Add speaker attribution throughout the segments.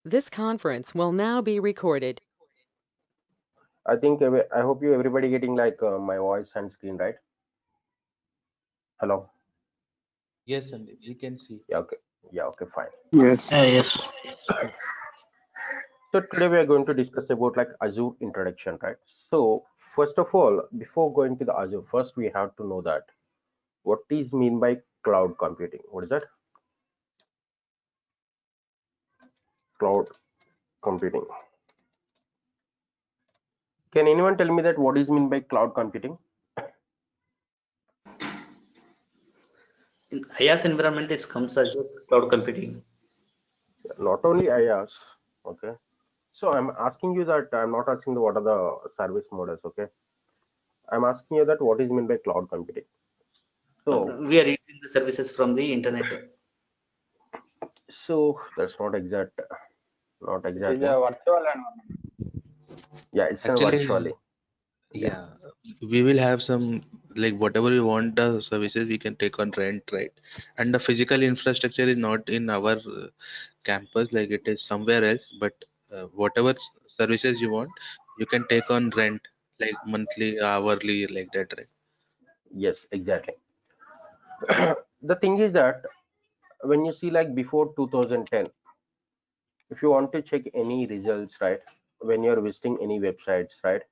Speaker 1: This conference will now be recorded.
Speaker 2: I hope you everybody getting like my voice and screen, right? Hello.
Speaker 3: Yes, Sandeep, we can see.
Speaker 2: Yeah. Okay. Yeah. Okay. Fine.
Speaker 4: Yes.
Speaker 5: Yes.
Speaker 2: So today we are going to discuss about like Azure introduction, right? So first of all, before going to the Azure, first we have to know that what is mean by cloud computing. What is that? Cloud computing. Can anyone tell me that what is mean by cloud computing?
Speaker 5: In IaaS environment, it comes as a cloud computing.
Speaker 2: Not only IaaS. Okay. So I'm asking you that I'm not asking the what are the service models. Okay. I'm asking you that what is mean by cloud computing. So
Speaker 5: We are using the services from the internet.
Speaker 2: so that's not exact. Not
Speaker 4: It is
Speaker 2: exactly.
Speaker 4: a virtual environment.
Speaker 2: Yeah, it's a
Speaker 3: Actually,
Speaker 2: virtually. Yeah.
Speaker 3: yeah, we will have some like whatever we want the services we can take on rent, right? And the physical infrastructure is not in our campus, like it is somewhere else. But whatever services you want, you can take on rent, like monthly, hourly, like that, right?
Speaker 2: Yes, exactly. The thing is that when you see like before 2010, if you want to check any results, right? When you're visiting any websites, right?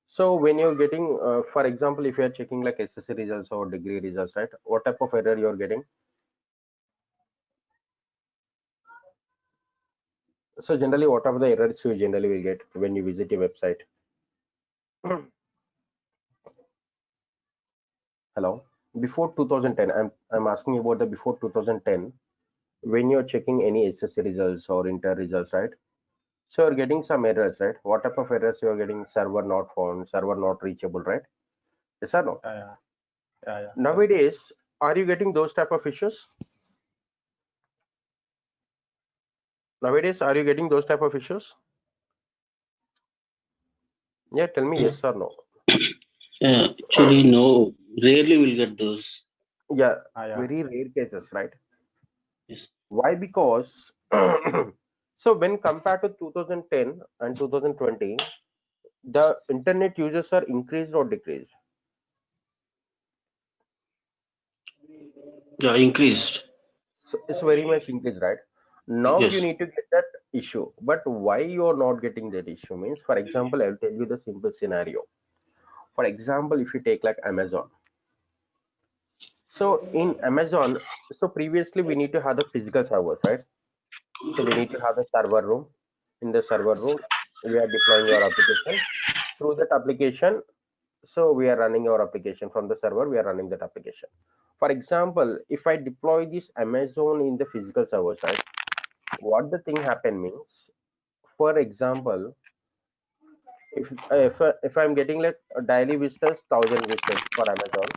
Speaker 2: So when you're getting, for example, if you're checking like SSC results or degree results, right? What type of error you're getting? So generally, what are the errors you generally will get when you visit a website? Hello. Before 2010, I'm asking you about the before 2010 when you're checking any SSC results or inter results, right? So you're getting some errors, right? What type of errors you're getting? Server not found, server not reachable, right? Yes or no?
Speaker 4: Yeah, yeah.
Speaker 2: Nowadays, are you getting those type of issues? Nowadays, are you getting those type of issues? Yeah, tell me yes or no.
Speaker 5: Actually, no. Rarely will get those.
Speaker 2: Yeah,
Speaker 4: Yeah.
Speaker 2: very rare cases, right?
Speaker 5: Yes.
Speaker 2: Why? Because so when compared to 2010 and 2020, the internet users are increased or decreased?
Speaker 5: Yeah, increased.
Speaker 2: So it's very much increased, right? Now you
Speaker 5: Yes.
Speaker 2: need to get that issue, but why you're not getting that issue means, for example, I'll tell you the simple scenario. For example, if you take like Amazon, so in Amazon, so previously we need to have the physical servers, right? So we need to have the server room. In the server room, we are deploying our application. Through that application, so we are running our application from the server, we are running that application. For example, if I deploy this Amazon in the physical servers, right? What the thing happen means, for example, if I'm getting like a daily visitors, 1,000 visitors for Amazon.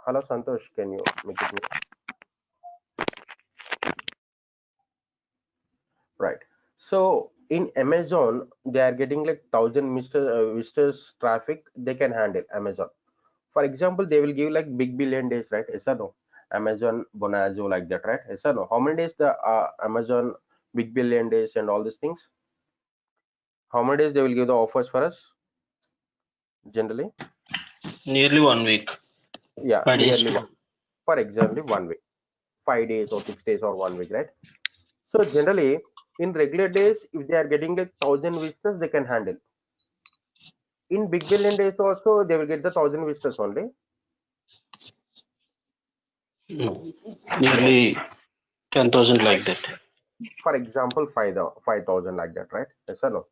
Speaker 2: Hello, Santosh, can you make it mute? Right. So in Amazon, they are getting like 1,000 visitors traffic they can handle Amazon. For example, they will give like big billion days, right? Yes or no? Amazon Bonazo like that, right? Yes or no? How many days the Amazon big billion days and all these things? How many days they will give the offers for us generally?
Speaker 5: Nearly 1 week.
Speaker 2: Yeah,
Speaker 5: 5 days
Speaker 2: nearly
Speaker 5: to.
Speaker 2: one. For example, 1 week, 5 days or 6 days or 1 week, right? So generally, in regular days, if they are getting like 1,000 visitors, they can handle. In big billion days also, they will get the 1,000 visitors only.
Speaker 5: No.
Speaker 2: No,
Speaker 5: Nearly 10,000
Speaker 2: for
Speaker 5: like that.
Speaker 2: for example, 5,000 like that, right? Yes or no?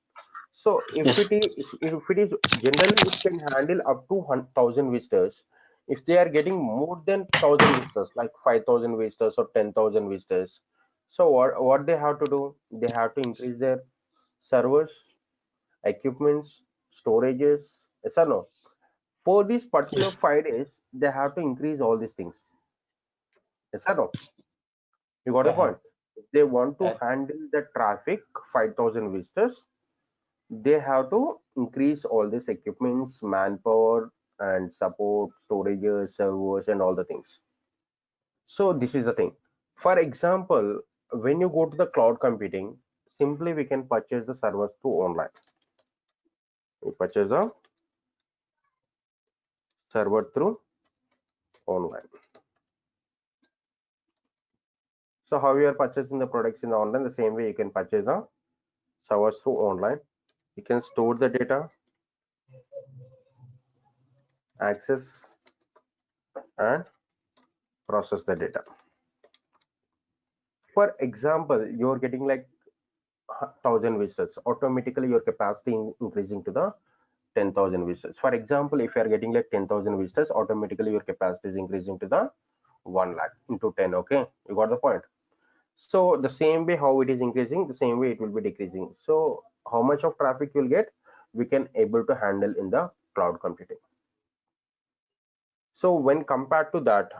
Speaker 2: So
Speaker 5: Yes.
Speaker 2: if it is generally it can handle up to 1,000 visitors. If they are getting more than 1,000 visitors, like 5,000 visitors or 10,000 visitors, so what they have to do? They have to increase their servers, equipments, storages. Yes or no? For these particular
Speaker 5: Yes.
Speaker 2: 5 days, they have to increase all these things. Yes or no? You got a
Speaker 4: Yeah.
Speaker 2: point. If they want to
Speaker 4: Yeah.
Speaker 2: handle the traffic, 5,000 visitors, they have to increase all these equipments, manpower, and support, storages, servers, and all the things. So this is the thing. For example, when you go to the cloud computing, simply we can purchase the servers through online. We purchase a server through online. So how you are purchasing the products in the online, the same way you can purchase the servers through online. You can store the data, access and process the data. For example, you're getting like 1,000 visitors, automatically your capacity increasing to the 10,000 visitors. For example, if you are getting like 10,000 visitors, automatically your capacity is increasing to the 1 lakh into 10. Okay, you got the point. So the same way how it is increasing, the same way it will be decreasing. So how much of traffic you'll get, we can able to handle in the cloud computing. So when compared to that,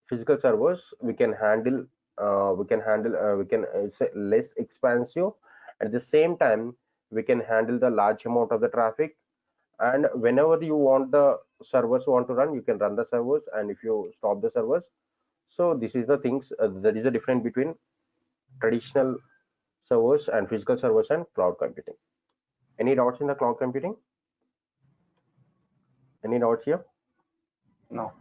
Speaker 2: physical servers we can handle, it's less expansive. At the same time, we can handle the large amount of the traffic, and whenever you want the servers want to run, you can run the servers, and if you stop the servers. So this is the things, there is a difference between traditional servers and physical servers and cloud computing. Any doubts in the cloud computing? Any doubts here?
Speaker 4: No.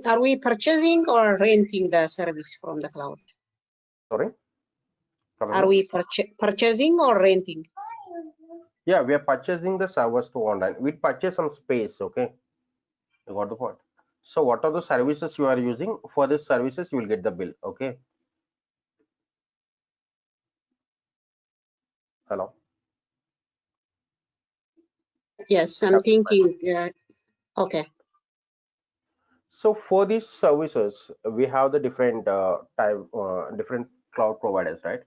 Speaker 6: Are we purchasing or renting the service from the cloud?
Speaker 2: Sorry, come
Speaker 6: Are
Speaker 2: again.
Speaker 6: we purchasing or renting?
Speaker 2: Yeah, we are purchasing the servers to online. We purchase some space. Okay, you got the point. So what are the services you are using? For these services you will get the bill. Okay, hello.
Speaker 6: Yes, I'm
Speaker 2: Yeah.
Speaker 6: thinking. Okay.
Speaker 2: So for these services, we have the different different cloud providers, right?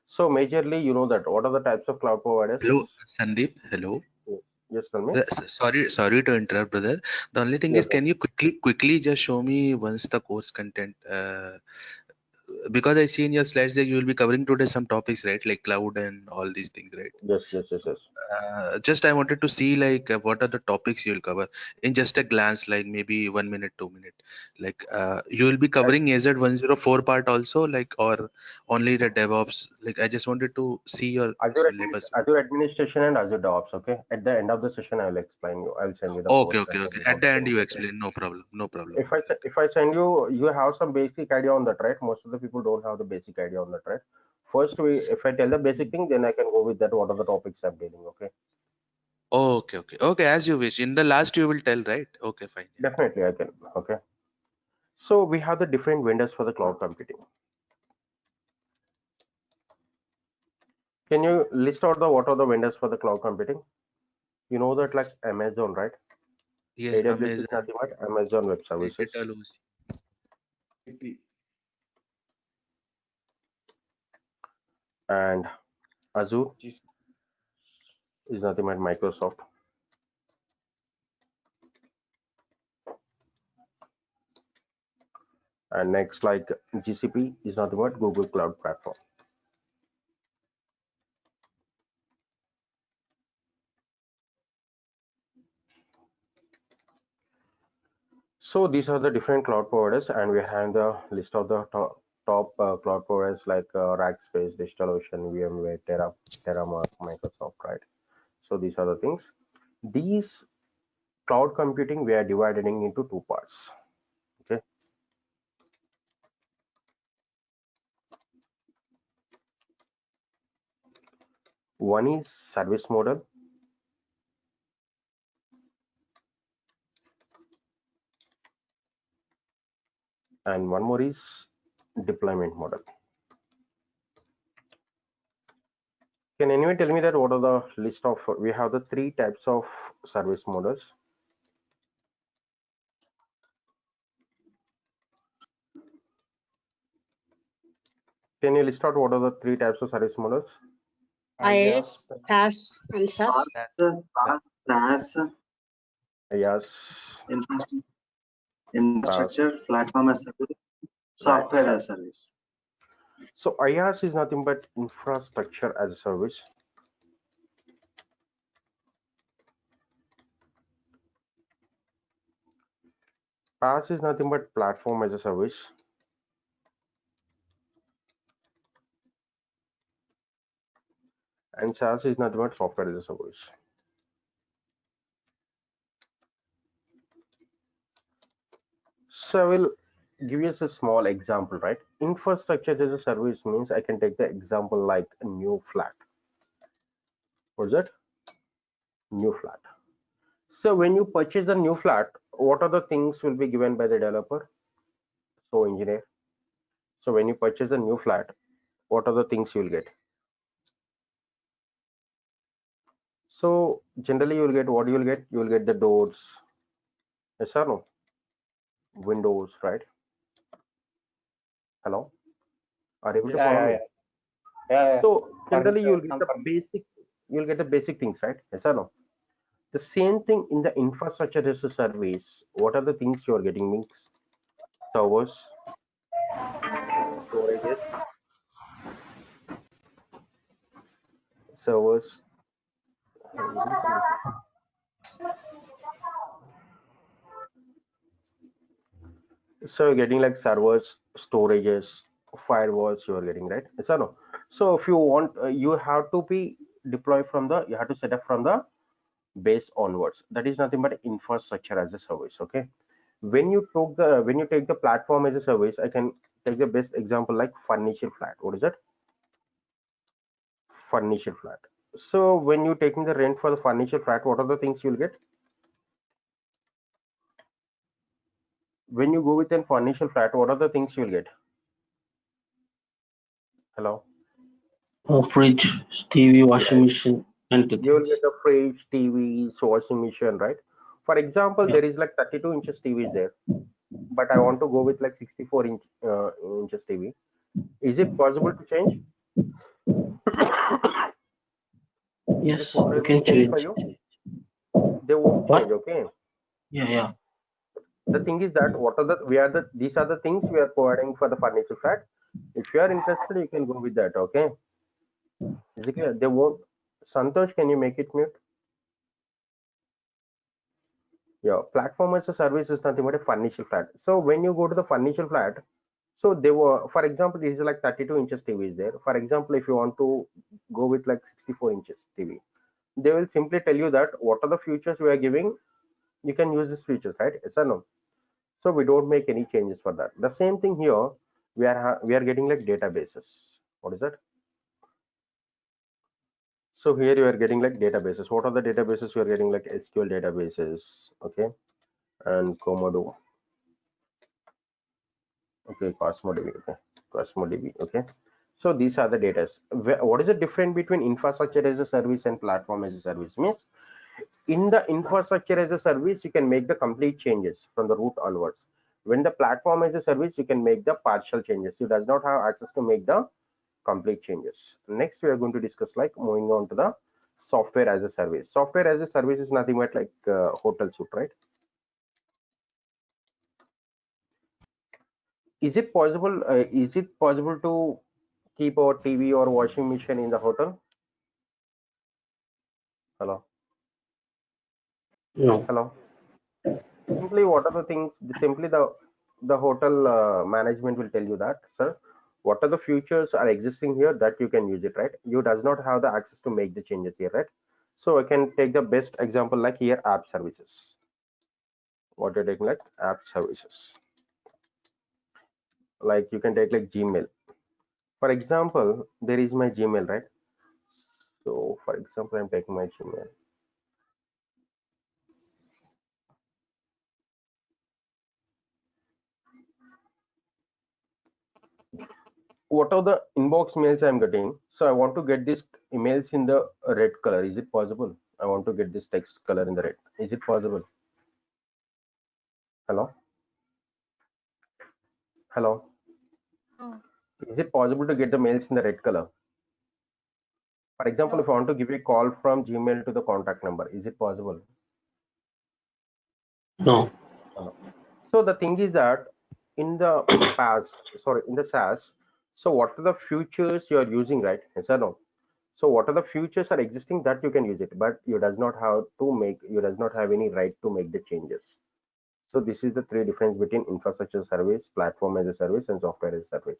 Speaker 2: So majorly, you know that what are the types of cloud providers?
Speaker 3: Hello, Sandeep. Hello.
Speaker 2: Yes, tell me.
Speaker 3: Sorry to interrupt, brother. The only thing
Speaker 2: Yes,
Speaker 3: is,
Speaker 2: sir.
Speaker 3: can you quickly just show me once the course content? Because I see in your slides that you will be covering today some topics, right? Like cloud and all these things, right?
Speaker 2: Yes, yes, yes,
Speaker 3: So,
Speaker 2: yes.
Speaker 3: just I wanted to see like what are the topics you will cover in just a glance, like maybe 1 minute, 2 minute. Like you will be covering AZ104 part also, like, or only the DevOps. Like I just wanted to see your syllabus.
Speaker 2: Azure administration and Azure DevOps. Okay. At the end of the session, I will explain you. I will send you the
Speaker 3: Okay,
Speaker 2: course
Speaker 3: okay,
Speaker 2: and
Speaker 3: okay.
Speaker 2: the
Speaker 3: At the end
Speaker 2: documents.
Speaker 3: you
Speaker 2: Okay.
Speaker 3: explain. No problem. No problem.
Speaker 2: If I send you, you have some basic idea on that, right? Most of the people don't have the basic idea on that, right? First, if I tell the basic thing, then I can go with that. What are the topics I'm dealing? Okay.
Speaker 3: Okay, okay, okay. As you wish. In the last you will tell, right? Okay, fine. Yeah.
Speaker 2: Definitely, I can. Okay. So we have the different vendors for the cloud computing. Can you list out the what are the vendors for the cloud computing? You know that like Amazon, right?
Speaker 3: Yes,
Speaker 2: AWS is
Speaker 3: Amazon,
Speaker 2: nothing but Amazon Web Services,
Speaker 3: Digital OC.
Speaker 2: and Azure is nothing but Microsoft. And next, like GCP is nothing but Google Cloud Platform. So these are the different cloud providers, and we have the list of the top cloud providers like Rackspace, DigitalOcean, VMware, Terramark, Microsoft, right? So these are the things. These cloud computing we are dividing into two parts. Okay. One is service model, and one more is deployment model. Can anyone tell me that what are the list of, we have the three types of service models. Can you list out what are the three types of service models?
Speaker 6: IaaS, PaaS, and SaaS.
Speaker 5: SaaS,
Speaker 2: Yes.
Speaker 5: infrastructure, platform as a service, software as a service.
Speaker 2: So IaaS is nothing but infrastructure as a service. PaaS is nothing but platform as a service. And SaaS is nothing but software as a service. So I will give you a small example, right? Infrastructure as a service means I can take the example like a new flat. What is it? New flat. So when you purchase a new flat, what are the things will be given by the developer? So engineer. So when you purchase a new flat, what are the things you will get? So generally you will get what you will get? You will get the doors, yes or no? Windows, right? Hello? Are you able to
Speaker 4: Yeah,
Speaker 2: follow
Speaker 4: yeah,
Speaker 2: me?
Speaker 4: yeah. Yeah, yeah.
Speaker 2: So generally you will
Speaker 4: Furniture,
Speaker 2: get
Speaker 4: some
Speaker 2: the
Speaker 4: furniture.
Speaker 2: basic, you'll get the basic things, right? Yes or no? The same thing in the infrastructure as a service. What are the things you are getting? Means servers, storages, servers. So you're getting like servers, storages, firewalls. You are getting, right? Yes or no? So if you want, you have to be deployed from the. You have to set up from the base onwards. That is nothing but infrastructure as a service. Okay. When you take the platform as a service, I can take the best example like furniture flat. What is it? Furniture flat. So when you're taking the rent for the furniture flat, what are the things you'll get? When you go with a furniture flat, what are the things you'll get? Hello?
Speaker 7: Fridge, TV, washing
Speaker 2: Yes.
Speaker 7: machine, and
Speaker 2: You will
Speaker 7: things.
Speaker 2: get the fridge, TVs, washing machine, right? For example,
Speaker 7: Yeah.
Speaker 2: there is like 32 inches TV is there, but I want to go with like 64 inches TV. Is it possible to change? Is it
Speaker 7: Yes, you
Speaker 2: possible to
Speaker 7: can
Speaker 2: change for
Speaker 7: change.
Speaker 2: you? They won't change,
Speaker 7: What?
Speaker 2: okay?
Speaker 7: Yeah, yeah.
Speaker 2: The thing is that what are the we are the these are the things we are providing for the furniture flat. If you are interested, you can go with that, okay? Is it clear? They won't. Santosh, can you make it mute? Yeah, platform as a service is nothing but a furniture flat. So when you go to the furniture flat, so they were, for example, this is like 32 inches TV is there. For example, if you want to go with like 64 inches TV, they will simply tell you that what are the features we are giving. You can use these features, right? Yes or no? So we don't make any changes for that. The same thing here. We are getting like databases. What is that? So here you are getting like databases. What are the databases you are getting? Like SQL databases, okay, and Komodo, okay, CosmoDB, okay, CosmoDB, okay. So these are the data. What is the difference between infrastructure as a service and platform as a service? Means in the infrastructure as a service, you can make the complete changes from the root onwards. When the platform as a service, you can make the partial changes. You does not have access to make the complete changes. Next, we are going to discuss like moving on to the software as a service. Software as a service is nothing but like hotel suite, right? Is it possible? Is it possible to keep our TV or washing machine in the hotel? Hello,
Speaker 7: No.
Speaker 2: hello. Simply, what are the things? Simply the hotel management will tell you that, sir. What are the features are existing here that you can use it, right? You does not have the access to make the changes here, right? So I can take the best example like here app services. What you're taking like app services, like you can take like Gmail. For example, there is my Gmail, right? So for example, I'm taking my Gmail. What are the inbox mails I'm getting? So I want to get these emails in the red color. Is it possible? I want to get this text color in the red. Is it possible? Hello? Hello?
Speaker 8: Oh,
Speaker 2: Is it possible to get the mails in the red color? For example,
Speaker 8: no.
Speaker 2: if I want to give a call from Gmail to the contact number, is it possible?
Speaker 7: No.
Speaker 2: Hello? So the thing is that in the past, sorry, in the SaaS, so what are the features you are using, right? Yes or no? So what are the features are existing that you can use it, but you does not have to make, you does not have any right to make the changes. So this is the three difference between infrastructure service, platform as a service, and software as a service.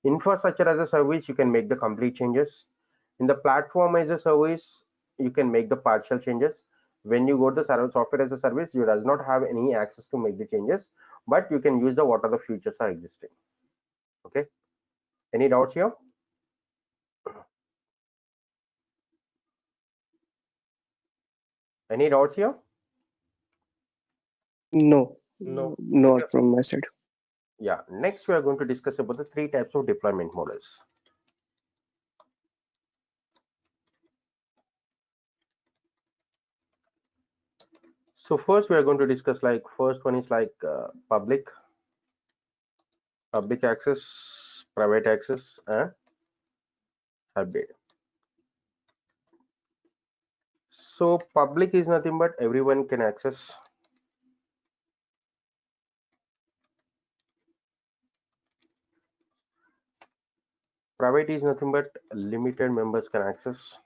Speaker 2: Infrastructure as a service, you can make the complete changes. In the platform as a service, you can make the partial changes. When you go to the software as a service, you does not have any access to make the changes, but you can use the what are the features are existing. Okay, any doubts here? Any doubts here?
Speaker 8: No,
Speaker 6: No.
Speaker 8: not from my side.
Speaker 2: Yeah, next we are going to discuss about the 3 types of deployment models. So first we are going to discuss, like, first one is like public access, private access, and hybrid. So public is nothing but everyone can access. Private is nothing but limited members can access.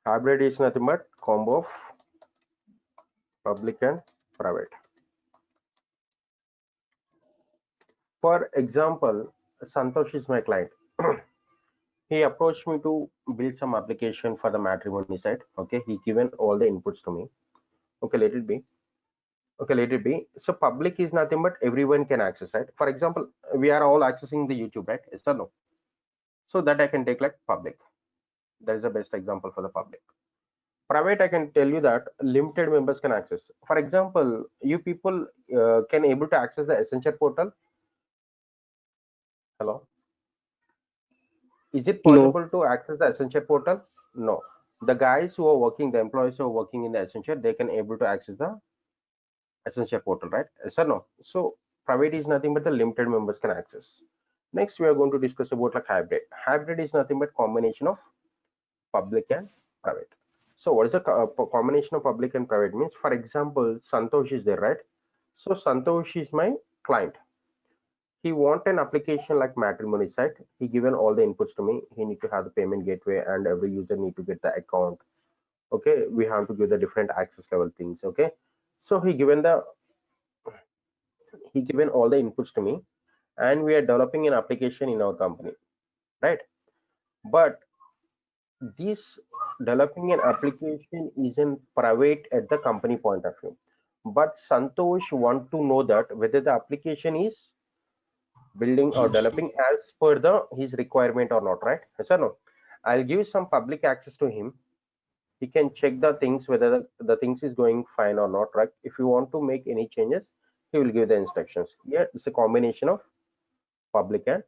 Speaker 2: Hybrid is nothing but combo of public and private. For example, Santosh is my client. He approached me to build some application for the matrimony site. Okay, he given all the inputs to me. Okay, let it be. Okay, let it be. So public is nothing but everyone can access, right? For example, we are all accessing the YouTube, right? Yes or no? So that I can take like public. That is the best example for the public. Private, I can tell you that limited members can access. For example, you people can able to access the Accenture portal. Hello, is it
Speaker 8: No,
Speaker 2: possible to access the Accenture portal? No. The guys who are working, the employees who are working in the Accenture, they can able to access the Accenture portal, right? Yes or no? So private is nothing but the limited members can access. Next, we are going to discuss about like hybrid. Hybrid is nothing but combination of public and private. So what is the combination of public and private means? For example, Santosh is there, right? So Santosh is my client. He want an application like matrimony site. He given all the inputs to me. He need to have the payment gateway, and every user need to get the account. Okay, we have to give the different access level things. Okay, so he given all the inputs to me, and we are developing an application in our company, right? But this developing an application is in private at the company point of view, but Santosh want to know that whether the application is building or developing as per the his requirement or not, right? Yes or no? I'll give some public access to him. He can check the things whether the things is going fine or not, right? If you want to make any changes, he will give the instructions. Here it's a combination of public and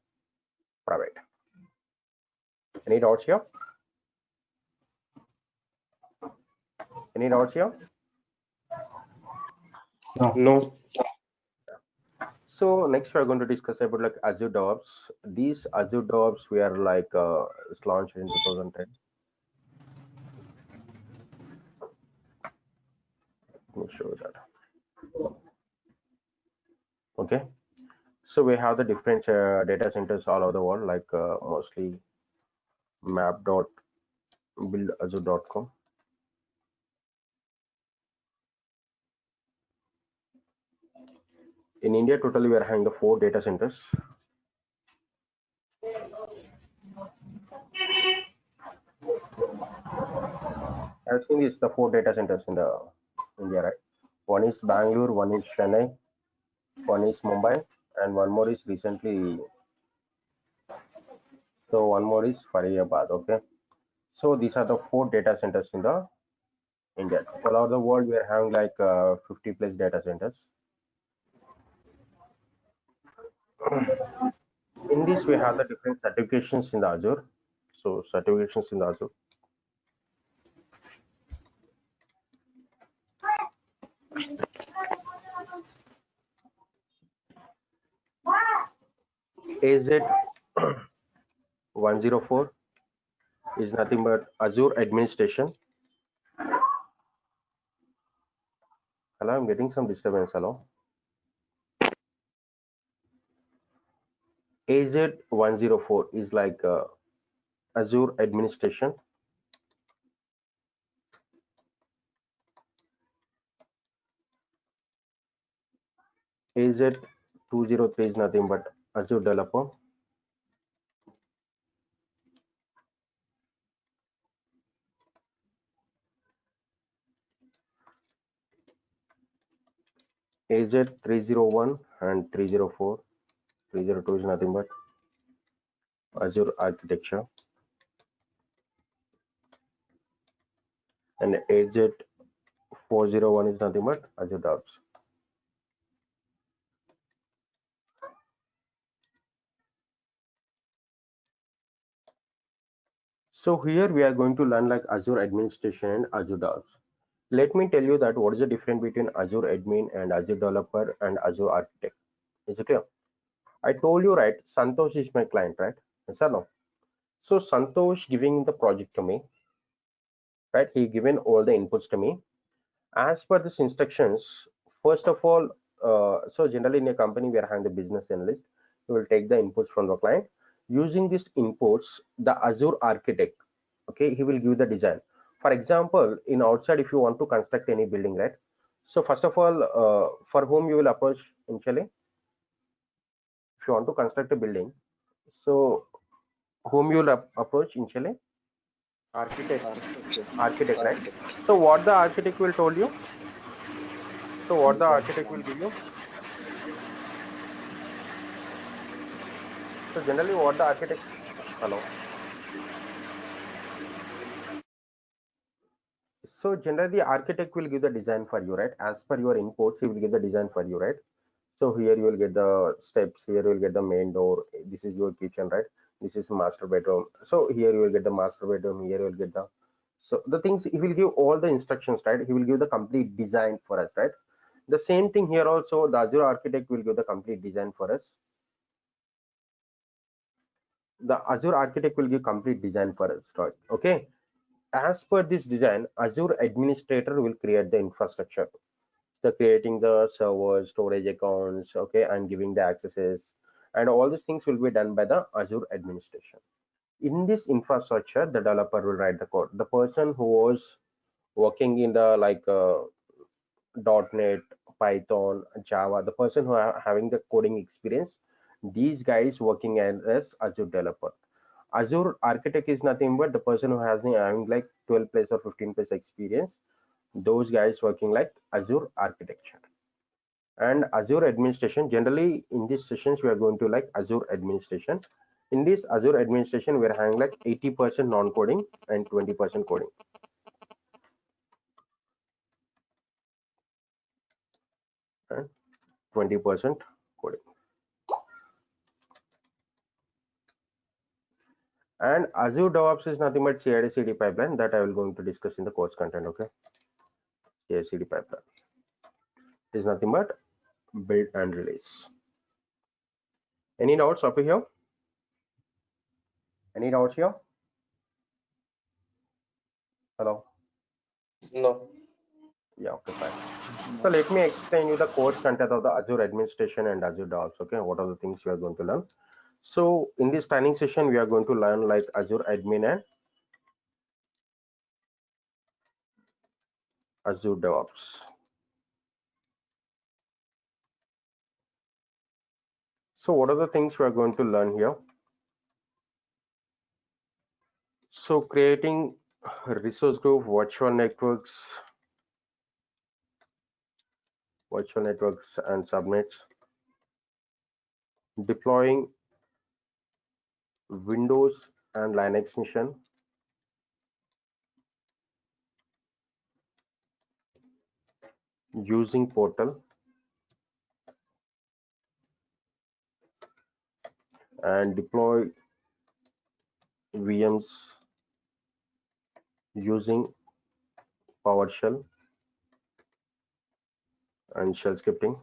Speaker 2: private. Any doubts here? Any doubts here?
Speaker 8: no.
Speaker 2: So next we are going to discuss about like Azure DevOps. These Azure DevOps we are like it's launched in 2010. Let me show you that. Okay, so we have the different data centers all over the world, like mostly map.buildazure.com. In India, totally we are having the 4 data centers. I think it's the 4 data centers in the India, right? One is Bangalore, one is Chennai, one is Mumbai, and one more is recently. So one more is Faridabad. Okay. So these are the 4 data centers in the India. All over the world, we are having like 50 plus data centers. In this, we have the different certifications in the Azure. So certifications in the Azure. AZ 104 is nothing but Azure administration. Hello, I'm getting some disturbance. Hello. AZ 104 is like Azure administration. AZ 203 is nothing but Azure developer. AZ301 and 304. 302 is nothing but Azure architecture, and AZ401 is nothing but Azure DevOps. So here we are going to learn like Azure administration and Azure DevOps. Let me tell you that what is the difference between Azure admin and Azure developer and Azure architect. Is it clear? I told you, right? Santosh is my client, right? Yes or no? So Santosh giving the project to me, right? He given all the inputs to me. As per these instructions, first of all, so generally in a company we are having the business analyst. He will take the inputs from the client. Using these inputs, the Azure architect, okay, he will give the design. For example, in outside, if you want to construct any building, right? So first of all, for whom you will approach initially? If you want to construct a building, so whom you will approach initially? Architect, right? So what the architect will told you? So what the architect will give you? So generally what the architect, hello. So generally the architect will give the design for you, right? As per your inputs, he will give the design for you, right? So here you will get the steps, here you will get the main door. This is your kitchen, right? This is master bedroom. So here you will get the master bedroom, here you will get the, so the things he will give all the instructions, right? He will give the complete design for us, right? The same thing here also, the Azure architect will give the complete design for us. The Azure architect will give complete design for us, right? Okay. As per this design, Azure administrator will create the infrastructure. So creating the servers, storage accounts, okay, and giving the accesses, and all these things will be done by the Azure administration. In this infrastructure, the developer will write the code. The person who was working in the like .NET, Python, Java, the person who are having the coding experience, these guys working as Azure developer. Azure architect is nothing but the person who has having like 12 plus or 15 plus experience. Those guys working like Azure architecture. And Azure administration, generally in these sessions we are going to like Azure administration. In this Azure administration we are having like 80% non-coding and 20% coding. And 20% coding. And Azure DevOps is nothing but CI/CD pipeline that I will going to discuss in the course content. Okay, CI/CD pipeline is nothing but build and release. Any doubts up here? Any doubts here? Hello.
Speaker 8: No.
Speaker 2: Yeah, okay, fine. So let me explain you the course content of the Azure administration and Azure DevOps. Okay, what are the things we are going to learn? So in this training session, we are going to learn like Azure admin and Azure DevOps. So what are the things we are going to learn here? So creating resource group, virtual networks and subnets, deploying Windows and Linux machine, using portal, and deploy VMs using PowerShell and shell scripting.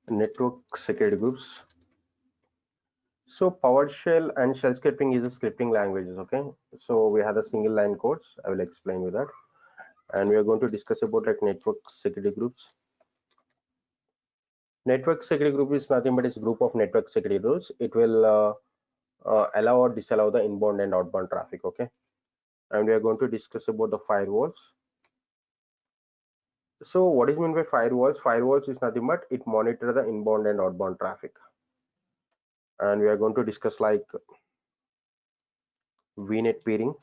Speaker 2: Network security groups. So PowerShell and shell scripting is a scripting languages. Okay, so we have a single line codes. I will explain you that, and we are going to discuss about like network security groups. Network security group is nothing but it's a group of network security rules. It will allow or disallow the inbound and outbound traffic. Okay, and we are going to discuss about the firewalls. So what is meant by firewalls? Firewalls is nothing but it monitor the inbound and outbound traffic. And we are going to discuss like VNet peering.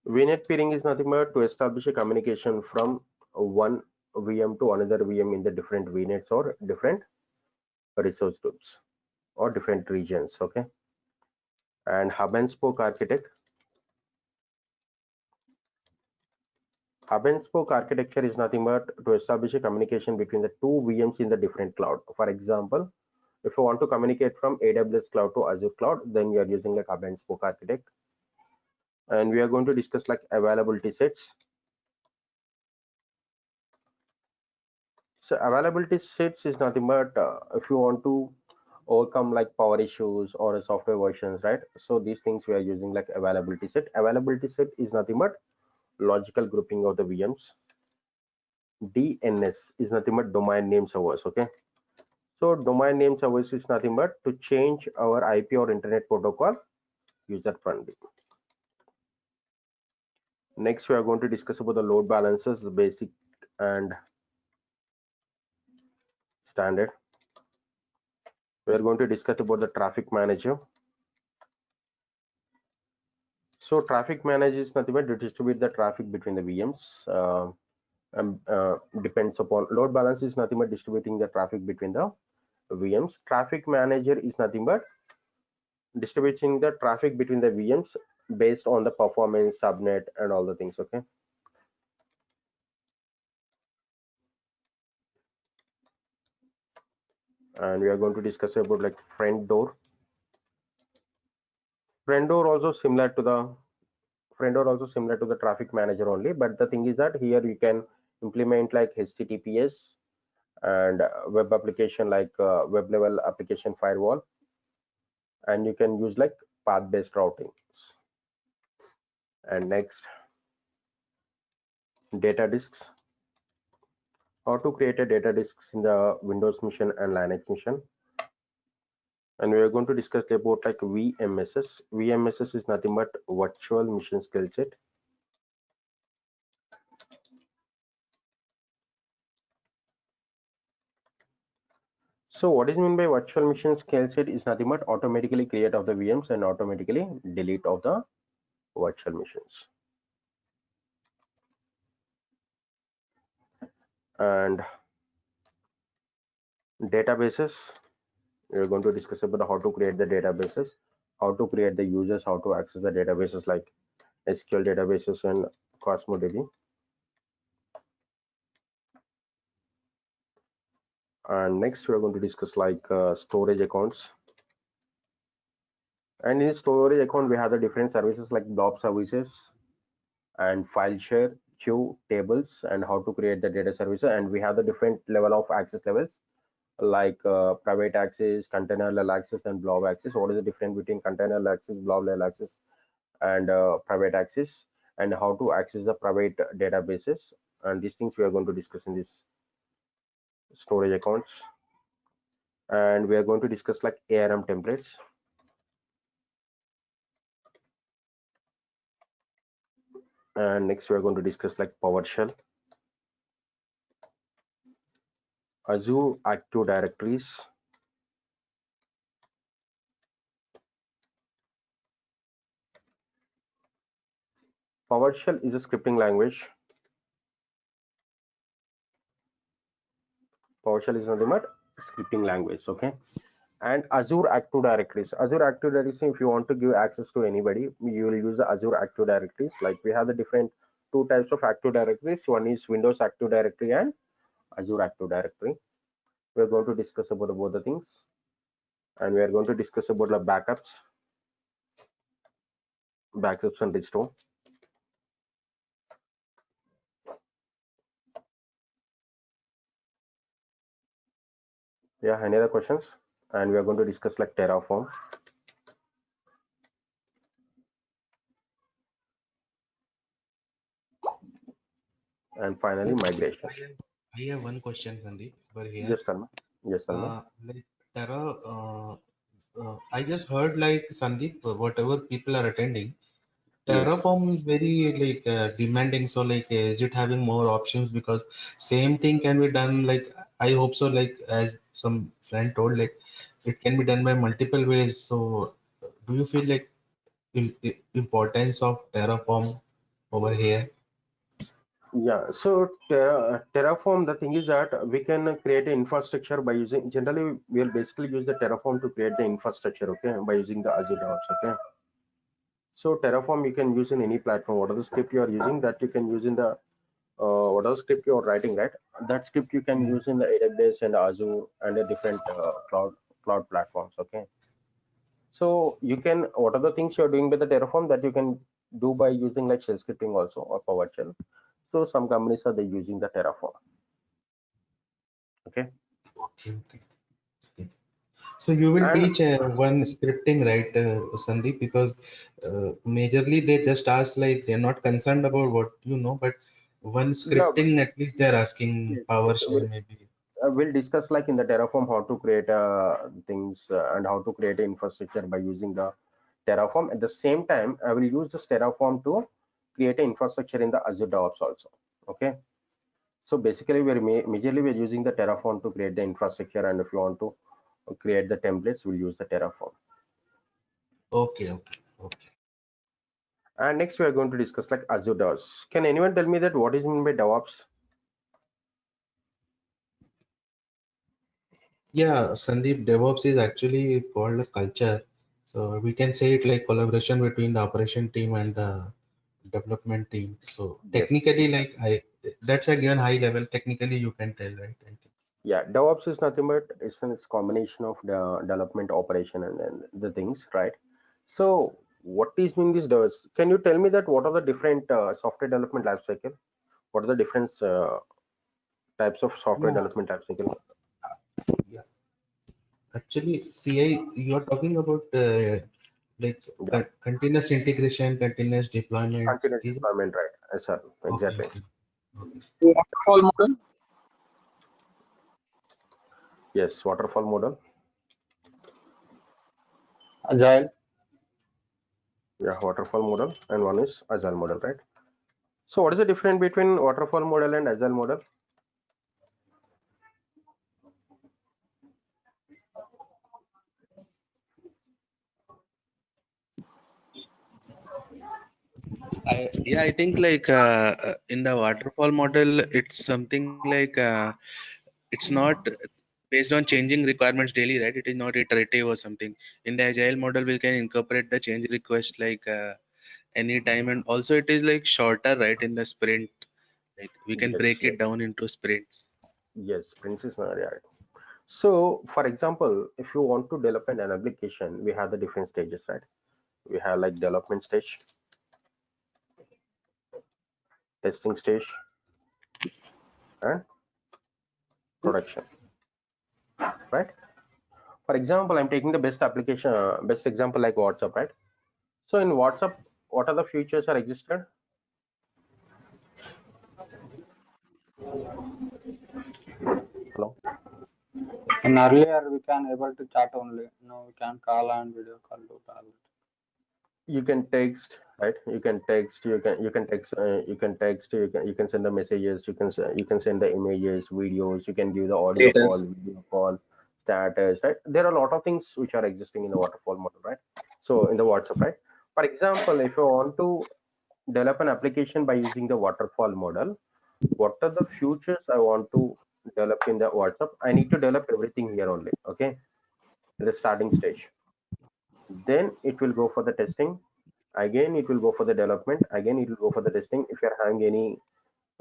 Speaker 2: VNet peering is nothing but to establish a communication from one VM to another VM in the different VNets or different resource groups or different regions. Okay. And hub and spoke architect. Hub and spoke architecture is nothing but to establish a communication between the two VMs in the different cloud. For example, if you want to communicate from AWS cloud to Azure cloud, then you are using like hub and spoke architect. And we are going to discuss like availability sets. So availability sets is nothing but if you want to overcome like power issues or software versions, right? So these things we are using like availability set. Availability set is nothing but logical grouping of the VMs. DNS is nothing but domain name servers. Okay. So domain name servers is nothing but to change our IP or internet protocol user friendly. Next, we are going to discuss about the load balancers, the basic and standard. We are going to discuss about the traffic manager. So traffic manager is nothing but to distribute the traffic between the VMs. Depends upon load balance is nothing but distributing the traffic between the VMs. Traffic manager is nothing but distributing the traffic between the VMs based on the performance, subnet, and all the things. Okay. And we are going to discuss about like friend door. Friend door also similar to the traffic manager only, but the thing is that here you can implement like HTTPS and web application like web level application firewall, and you can use like path based routing. And next, data disks. How to create a data disks in the Windows machine and Linux machine. And we are going to discuss about like VMSS. VMSS is nothing but virtual machine skill set. So what is meant by virtual machine skill set is nothing but automatically create of the VMs and automatically delete of the virtual machines. And databases, we're going to discuss about how to create the databases, how to create the users, how to access the databases like SQL databases and Cosmos DB. And next we're going to discuss like storage accounts. And in storage account we have the different services like blob services and file share, queue, tables, and how to create the data services. And we have the different level of access levels like private access, container level access, and blob access. What is the difference between container level access, blob level access, and private access, and how to access the private databases? And these things we are going to discuss in this storage accounts. And we are going to discuss like ARM templates. And next we are going to discuss like PowerShell, Azure Active Directories, PowerShell is a scripting language. PowerShell is nothing but scripting language. Okay. And Azure Active Directories. Azure Active Directories, if you want to give access to anybody, you will use the Azure Active Directories. Like we have the different two types of Active Directories. One is Windows Active Directory and Azure Active Directory. We are going to discuss about both the things, and we are going to discuss about the backups and restore. Yeah, any other questions? And we are going to discuss like Terraform. And finally, migration.
Speaker 3: I have one question, Sandeep. But here,
Speaker 2: Just tell me. Yes, tell me.
Speaker 3: like Terra, I just heard like Sandeep, whatever people are attending,
Speaker 2: Yes.
Speaker 3: Terraform is very like demanding. So like, is it having more options? Because same thing can be done. Like I hope so. Like as some friend told, like it can be done by multiple ways. So do you feel like importance of Terraform over here?
Speaker 2: Yeah, so Terraform, the thing is that we can create an infrastructure by using, generally we'll basically use the Terraform to create the infrastructure, okay, by using the Azure DevOps, okay. So Terraform you can use in any platform. What are the script you are using, that you can use in the what are the script you are writing, right? That script you can use in the AWS and Azure and the different cloud platforms, okay. So you can, what are the things you're doing with the Terraform that you can do by using like shell scripting also or PowerShell. So some companies are they using the Terraform. Okay.
Speaker 3: Okay, okay. So you will
Speaker 2: And
Speaker 3: teach one scripting, right, Sandeep? Because majorly they just ask, like they're not concerned about what you know, but one
Speaker 2: yeah,
Speaker 3: scripting at least they're asking PowerShell maybe.
Speaker 2: we'll discuss like in the Terraform how to create things and how to create infrastructure by using the Terraform. At the same time, I will use this Terraform to create an infrastructure in the Azure DevOps also. Okay. So basically, majorly we're using the Terraform to create the infrastructure, and if you want to create the templates, we'll use the Terraform.
Speaker 3: Okay, okay, okay.
Speaker 2: And next, we are going to discuss like Azure DevOps. Can anyone tell me that what is meant by DevOps?
Speaker 3: Yeah, Sandeep, DevOps is actually called a culture. So we can say it like collaboration between the operation team and the development team. So
Speaker 2: Yes.
Speaker 3: technically, like that's a given high level. Technically, you can tell, right? I think.
Speaker 2: Yeah, DevOps is nothing but it's combination of the development, operation, and then the things, right? So what is mean this DevOps? Can you tell me that what are the different software development life cycle? What are the different types of software
Speaker 3: Yeah,
Speaker 2: development life cycle?
Speaker 3: yeah. Actually, CI, you are talking about like
Speaker 2: Yeah,
Speaker 3: continuous integration, continuous deployment.
Speaker 2: continuous
Speaker 3: These
Speaker 2: deployment, right? Yes, sir.
Speaker 3: okay,
Speaker 2: Exactly.
Speaker 3: okay, okay.
Speaker 4: Waterfall model.
Speaker 2: Yes, waterfall model.
Speaker 4: Agile.
Speaker 2: Yeah, waterfall model, and one is agile model, right? So what is the difference between waterfall model and agile model?
Speaker 3: Yeah, I think like in the waterfall model, it's something like it's not based on changing requirements daily, right? It is not iterative or something. In the agile model, we can incorporate the change request like anytime, and also it is like shorter, right? In the sprint, like we can
Speaker 2: Yes,
Speaker 3: break
Speaker 2: yes,
Speaker 3: it down into sprints.
Speaker 2: yes. Princess Maria. So, for example, if you want to develop an application, we have the different stages, right? We have like development stage, testing stage, and production, right? For example, I'm taking the best application, best example like WhatsApp, right? So in WhatsApp, what are the features are existed? Hello.
Speaker 4: In earlier we can able to chat only. Now we can call and video call to all.
Speaker 2: You can text, right? You can text, you can text, you can send the messages, you can send the images, videos, you can give the audio call,
Speaker 5: Status.
Speaker 2: video call, status, right? There are a lot of things which are existing in the waterfall model, right? So in the WhatsApp, right? For example, if you want to develop an application by using the waterfall model, what are the features I want to develop in the WhatsApp? I need to develop everything here only, okay, in the starting stage. Then it will go for the testing. Again it will go for the development. Again it will go for the testing. If you're having any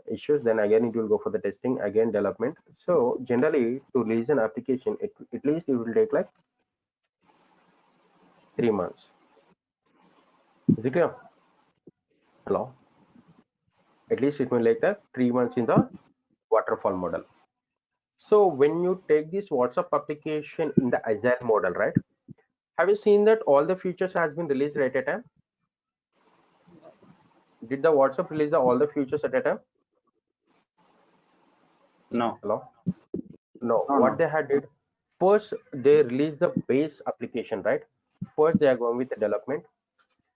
Speaker 2: issues, then again it will go for the testing, again development. So generally to release an application, at least it will take like 3 months. Is it clear? Hello. At least it will take the 3 months in the waterfall model. So when you take this WhatsApp application in the agile model, right, have you seen that all the features has been released at a time? Did the WhatsApp release all the features at a time?
Speaker 4: No.
Speaker 2: Hello. No,
Speaker 4: No,
Speaker 2: what
Speaker 4: no.
Speaker 2: they had did, first they release the base application, right? First they are going with the development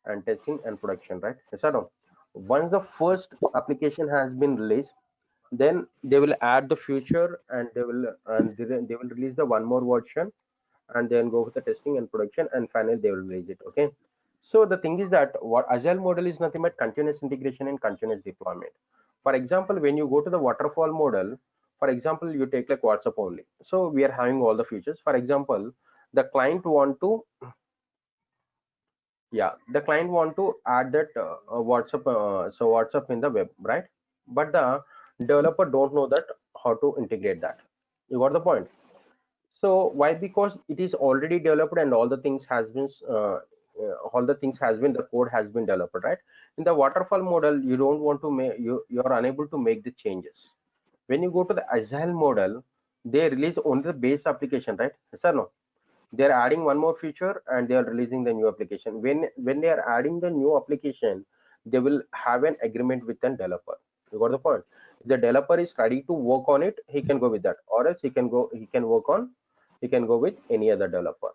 Speaker 2: and testing and production, right? Yes or no? Once the first application has been released, then they will add the future, and they will release the one more version, and then go with the testing and production, and finally they will release it. Okay. So the thing is that what agile model is nothing but continuous integration and continuous deployment. For example, when you go to the waterfall model, for example, you take like WhatsApp only. So we are having all the features. For example, the client want to, the client want to add that WhatsApp, so WhatsApp in the web, right? But the developer don't know that how to integrate that. You got the point? So why? Because it is already developed and all the things has been the code has been developed, right? In the waterfall model, you don't want to make you are unable to make the changes. When you go to the agile model, they release only the base application, right? Yes or no? They are adding one more feature and they are releasing the new application. When they are adding the new application, they will have an agreement with the developer. You got the point? If the developer is ready to work on it, he can go with that, or else he can go with any other developer.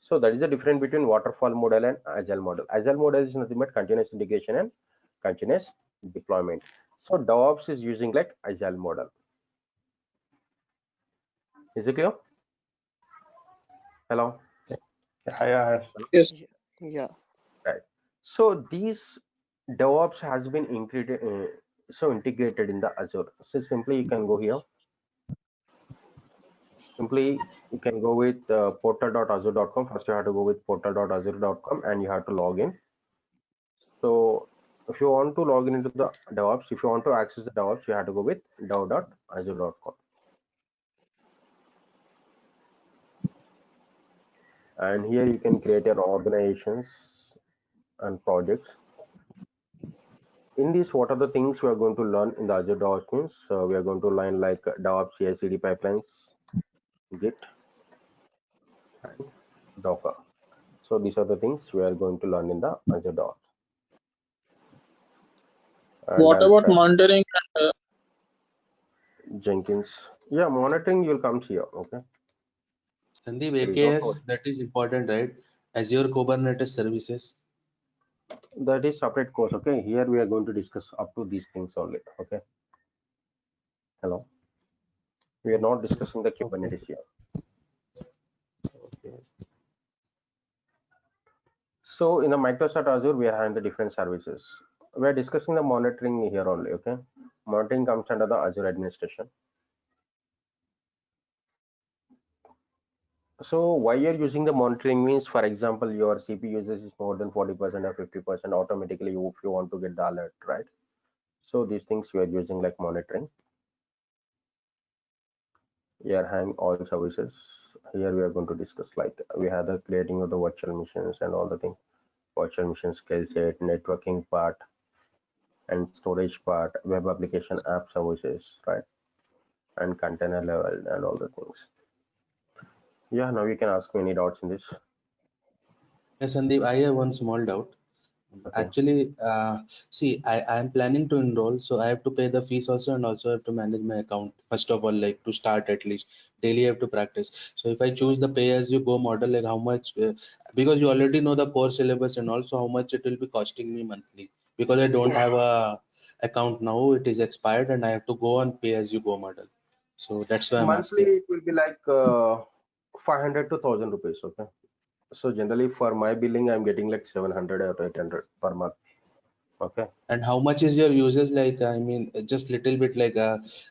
Speaker 2: So that is the difference between waterfall model and agile model. Agile model is nothing but continuous integration and continuous deployment. So DevOps is using like agile model. Is it clear? Hello.
Speaker 4: Yeah.
Speaker 6: Yes.
Speaker 8: Yeah.
Speaker 2: Right. So these DevOps has been integrated in the Azure. So simply you can go here. Simply you can go with portal.azure.com. First you have to go with portal.azure.com and you have to log in. So if you want to log in into the DevOps, if you want to access the DevOps, you have to go with dev.azure.com. And here you can create your organizations and projects. In this, what are the things we are going to learn in the Azure DevOps means? We are going to learn like DevOps CI/CD pipelines, Git, and Docker. So these are the things we are going to learn in the Azure DevOps. And
Speaker 7: What
Speaker 2: I'll
Speaker 7: about
Speaker 2: try
Speaker 7: monitoring and
Speaker 2: Jenkins. Yeah, monitoring will come here. Okay.
Speaker 3: Sandeep,
Speaker 2: There is also
Speaker 3: AKS, that is important, right? Azure Kubernetes Services.
Speaker 2: that is separate course. Okay. Here we are going to discuss up to these things only. Okay. Hello. We are not discussing the Kubernetes here.
Speaker 3: Okay.
Speaker 2: So in the Microsoft Azure, we are having the different services. We are discussing the monitoring here only. Okay. Monitoring comes under the Azure administration. So why you're using the monitoring means, for example, your CPU usage is more than 40% or 50%, automatically if you want to get the alert, right? So these things we are using like monitoring. We are having all services. Here we are going to discuss like we have the creating of the virtual machines and all the things, virtual machine skill set, networking part, and storage part, web application app services, right? And container level and all the things. Yeah, now you can ask me any doubts in this.
Speaker 3: Yes, Sandeep, I have one small doubt.
Speaker 2: Okay.
Speaker 3: Actually, see, I am planning to enroll, so I have to pay the fees also, and also have to manage my account. First of all, like to start at least daily, I have to practice. So if I choose the pay-as-you-go model, like how much? Because you already know the core syllabus and also how much it will be costing me monthly. Because I don't have a account now, it is expired, and I have to go on pay-as-you-go model. So that's why I'm
Speaker 2: Monthly
Speaker 3: asking.
Speaker 2: it will be like 500 to 1000 rupees. Okay. So generally for my billing, I'm getting like 700 or 800 per month. Okay.
Speaker 3: And how much is your users? Like, I mean, just little bit like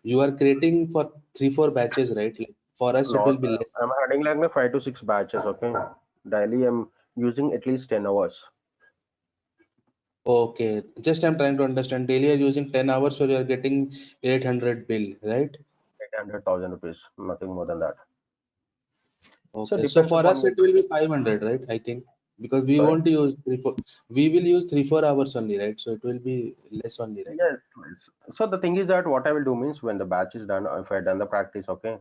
Speaker 3: you are creating for 3-4 batches, right? Like for us, it will
Speaker 2: Not,
Speaker 3: be less.
Speaker 2: I'm having like my 5 to 6 batches. Okay. Daily, I'm using at least 10 hours.
Speaker 3: Okay, just I'm trying to understand. Daily you're using 10 hours, so you're getting 800 bill, right?
Speaker 2: 800,000 rupees, nothing more than that. So
Speaker 3: Okay, so
Speaker 2: depends
Speaker 3: for
Speaker 2: upon
Speaker 3: us
Speaker 2: your
Speaker 3: it will be 500, right? I think because we
Speaker 2: sorry.
Speaker 3: won't use we will use 3-4 hours only, right? So it will be less only, right?
Speaker 2: Yes, yes. So the thing is that what I will do means when the batch is done, if I done the practice, okay.